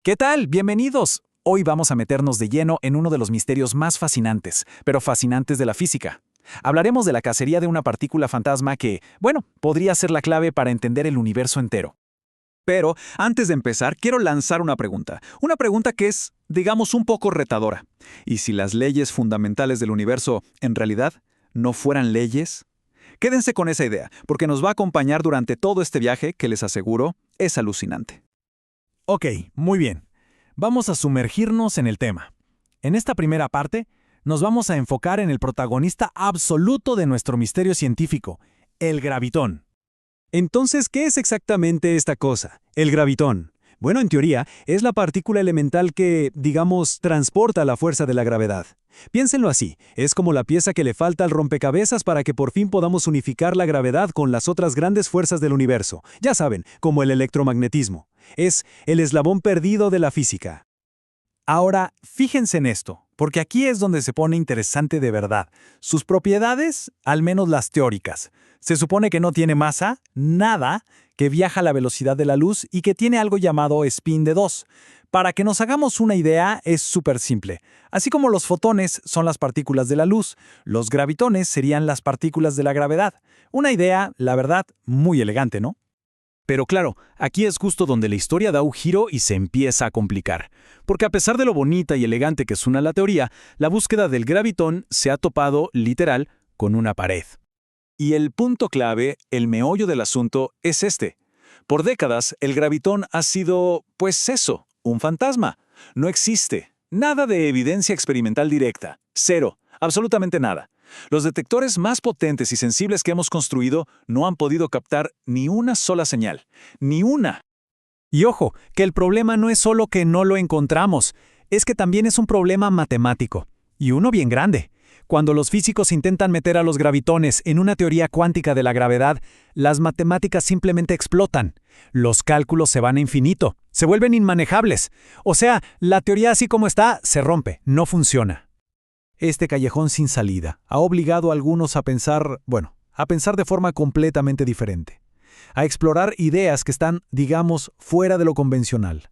¿Qué tal? Bienvenidos. Hoy vamos a meternos de lleno en uno de los misterios más fascinantes, pero fascinantes de la física. Hablaremos de la cacería de una partícula fantasma que, bueno, podría ser la clave para entender el universo entero. Pero, antes de empezar, quiero lanzar una pregunta. Una pregunta que es, digamos, un poco retadora. ¿Y si las leyes fundamentales del universo, en realidad, no fueran leyes? Quédense con esa idea, porque nos va a acompañar durante todo este viaje que les aseguro es alucinante. Ok, muy bien. Vamos a sumergirnos en el tema. En esta primera parte, nos vamos a enfocar en el protagonista absoluto de nuestro misterio científico, el gravitón. Entonces, ¿qué es exactamente esta cosa? El gravitón. Bueno, en teoría, es la partícula elemental que, digamos, transporta la fuerza de la gravedad. Piénsenlo así, es como la pieza que le falta al rompecabezas para que por fin podamos unificar la gravedad con las otras grandes fuerzas del universo. Ya saben, como el electromagnetismo. Es el eslabón perdido de la física. Ahora, fíjense en esto, porque aquí es donde se pone interesante de verdad. Sus propiedades, al menos las teóricas. Se supone que no tiene masa, nada, que viaja a la velocidad de la luz y que tiene algo llamado spin de 2. Para que nos hagamos una idea, es súper simple. Así como los fotones son las partículas de la luz, los gravitones serían las partículas de la gravedad. Una idea, la verdad, muy elegante, ¿no? Pero claro, aquí es justo donde la historia da un giro y se empieza a complicar. Porque a pesar de lo bonita y elegante que suena la teoría, la búsqueda del gravitón se ha topado, literal, con una pared. Y el punto clave, el meollo del asunto, es este. Por décadas, el gravitón ha sido, pues eso, un fantasma. No existe. Nada de evidencia experimental directa. Cero. Absolutamente nada. Los detectores más potentes y sensibles que hemos construido no han podido captar ni una sola señal. Ni una. Y ojo, que el problema no es solo que no lo encontramos, es que también es un problema matemático. Y uno bien grande. Cuando los físicos intentan meter a los gravitones en una teoría cuántica de la gravedad, las matemáticas simplemente explotan. Los cálculos se van a infinito, se vuelven inmanejables. O sea, la teoría así como está, se rompe, no funciona. Este callejón sin salida ha obligado a algunos a pensar, a pensar de forma completamente diferente. A explorar ideas que están, digamos, fuera de lo convencional.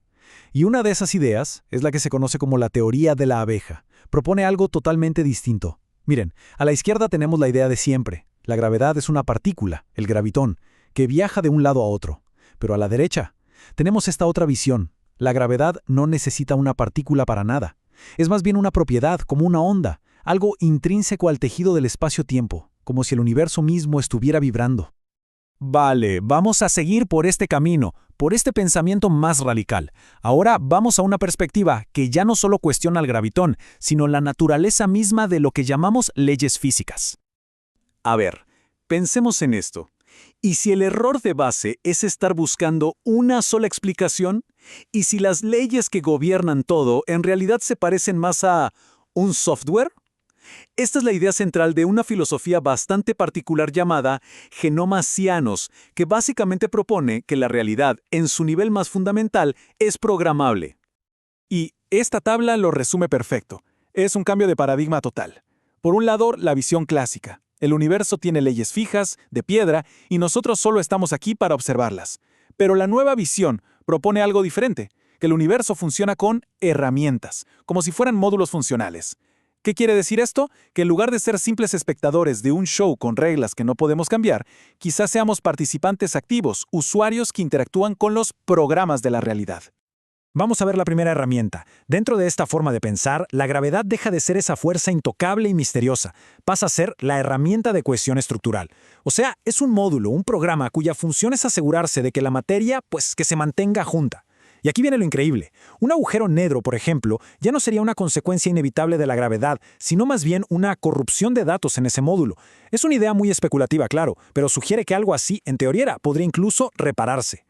Y una de esas ideas es la que se conoce como la teoría de la abeja. Propone algo totalmente distinto. Miren, a la izquierda tenemos la idea de siempre. La gravedad es una partícula, el gravitón, que viaja de un lado a otro. Pero a la derecha tenemos esta otra visión. La gravedad no necesita una partícula para nada. Es más bien una propiedad, como una onda, algo intrínseco al tejido del espacio-tiempo, como si el universo mismo estuviera vibrando. Vale, vamos a seguir por este camino, por este pensamiento más radical. Ahora vamos a una perspectiva que ya no solo cuestiona al gravitón, sino la naturaleza misma de lo que llamamos leyes físicas. A ver, pensemos en esto. ¿Y si el error de base es estar buscando una sola explicación? ¿Y si las leyes que gobiernan todo en realidad se parecen más a un software? Esta es la idea central de una filosofía bastante particular llamada genomasianos, que básicamente propone que la realidad, en su nivel más fundamental, es programable. Y esta tabla lo resume perfecto. Es un cambio de paradigma total. Por un lado, la visión clásica. El universo tiene leyes fijas, de piedra, y nosotros solo estamos aquí para observarlas. Pero la nueva visión propone algo diferente, que el universo funciona con herramientas, como si fueran módulos funcionales. ¿Qué quiere decir esto? Que en lugar de ser simples espectadores de un show con reglas que no podemos cambiar, quizás seamos participantes activos, usuarios que interactúan con los programas de la realidad. Vamos a ver la primera herramienta. Dentro de esta forma de pensar, la gravedad deja de ser esa fuerza intocable y misteriosa. Pasa a ser la herramienta de cohesión estructural. O sea, es un módulo, un programa cuya función es asegurarse de que la materia, que se mantenga junta. Y aquí viene lo increíble. Un agujero negro, por ejemplo, ya no sería una consecuencia inevitable de la gravedad, sino más bien una corrupción de datos en ese módulo. Es una idea muy especulativa, claro, pero sugiere que algo así, en teoría, podría incluso repararse.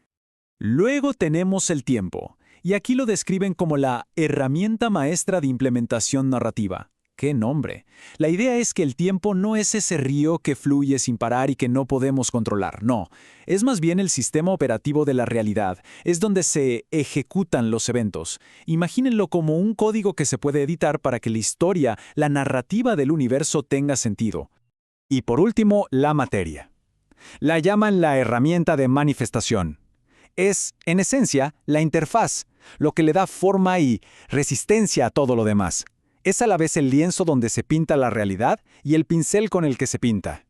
Luego tenemos el tiempo. Y aquí lo describen como la herramienta maestra de implementación narrativa. ¡Qué nombre! La idea es que el tiempo no es ese río que fluye sin parar y que no podemos controlar, no. Es más bien el sistema operativo de la realidad, es donde se ejecutan los eventos. Imagínenlo como un código que se puede editar para que la historia, la narrativa del universo tenga sentido. Y por último, la materia. La llaman la herramienta de manifestación. Es, en esencia, la interfaz. lo que le da forma y resistencia a todo lo demás. Es a la vez el lienzo donde se pinta la realidad y el pincel con el que se pinta.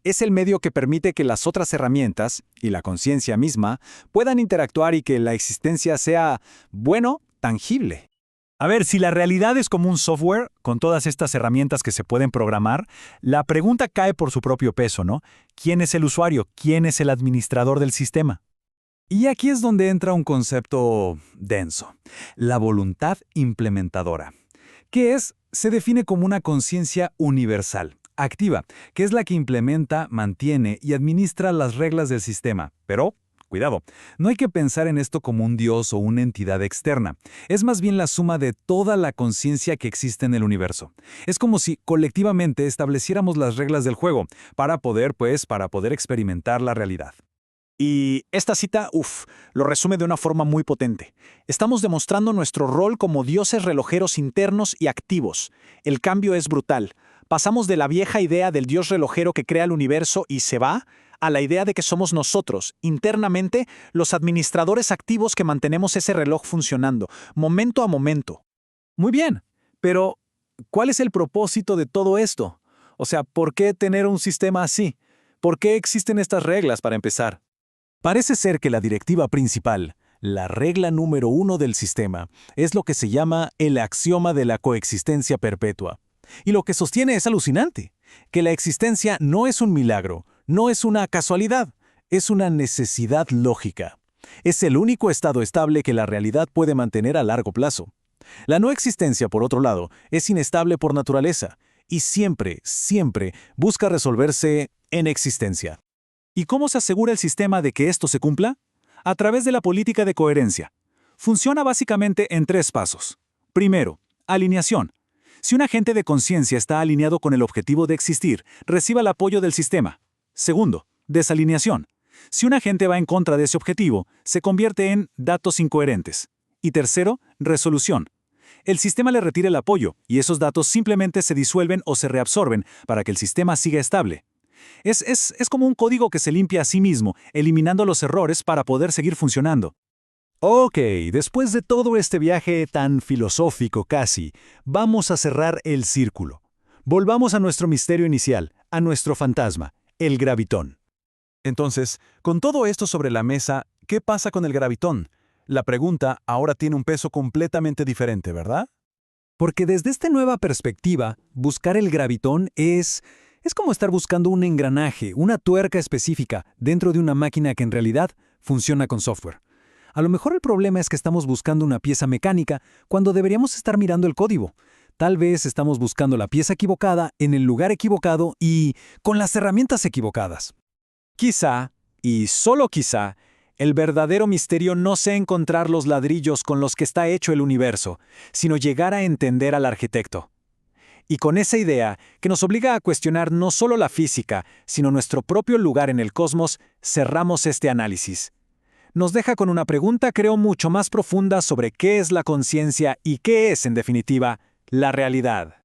Es el medio que permite que las otras herramientas, y la conciencia misma, puedan interactuar y que la existencia sea, bueno, tangible. A ver, si la realidad es como un software, con todas estas herramientas que se pueden programar, la pregunta cae por su propio peso, ¿no? ¿Quién es el usuario? ¿Quién es el administrador del sistema? Y aquí es donde entra un concepto denso, la voluntad implementadora, que se define como una conciencia universal, activa, que es la que implementa, mantiene y administra las reglas del sistema. Pero, cuidado, no hay que pensar en esto como un dios o una entidad externa. Es más bien la suma de toda la conciencia que existe en el universo. Es como si colectivamente estableciéramos las reglas del juego para poder experimentar la realidad. Y esta cita, lo resume de una forma muy potente. Estamos demostrando nuestro rol como dioses relojeros internos y activos. El cambio es brutal. Pasamos de la vieja idea del dios relojero que crea el universo y se va, a la idea de que somos nosotros, internamente, los administradores activos que mantenemos ese reloj funcionando, momento a momento. Muy bien, pero ¿cuál es el propósito de todo esto? O sea, ¿por qué tener un sistema así? ¿Por qué existen estas reglas para empezar? Parece ser que la directiva principal, la regla número 1 del sistema, es lo que se llama el axioma de la coexistencia perpetua. Y lo que sostiene es alucinante, que la existencia no es un milagro, no es una casualidad, es una necesidad lógica. Es el único estado estable que la realidad puede mantener a largo plazo. La no existencia, por otro lado, es inestable por naturaleza y siempre busca resolverse en existencia. ¿Y cómo se asegura el sistema de que esto se cumpla? A través de la política de coherencia. Funciona básicamente en 3 pasos. Primero, alineación. Si un agente de conciencia está alineado con el objetivo de existir, reciba el apoyo del sistema. Segundo, desalineación. Si un agente va en contra de ese objetivo, se convierte en datos incoherentes. Y tercero, resolución. El sistema le retira el apoyo y esos datos simplemente se disuelven o se reabsorben para que el sistema siga estable. Es como un código que se limpia a sí mismo, eliminando los errores para poder seguir funcionando. Ok, después de todo este viaje tan filosófico casi, vamos a cerrar el círculo. Volvamos a nuestro misterio inicial, a nuestro fantasma, el gravitón. Entonces, con todo esto sobre la mesa, ¿qué pasa con el gravitón? La pregunta ahora tiene un peso completamente diferente, ¿verdad? Porque desde esta nueva perspectiva, buscar el gravitón es como estar buscando un engranaje, una tuerca específica, dentro de una máquina que en realidad funciona con software. A lo mejor el problema es que estamos buscando una pieza mecánica cuando deberíamos estar mirando el código. Tal vez estamos buscando la pieza equivocada en el lugar equivocado y con las herramientas equivocadas. Quizá, y solo quizá, el verdadero misterio no sea encontrar los ladrillos con los que está hecho el universo, sino llegar a entender al arquitecto. Y con esa idea, que nos obliga a cuestionar no solo la física, sino nuestro propio lugar en el cosmos, cerramos este análisis. Nos deja con una pregunta, creo, mucho más profunda sobre qué es la conciencia y qué es, en definitiva, la realidad.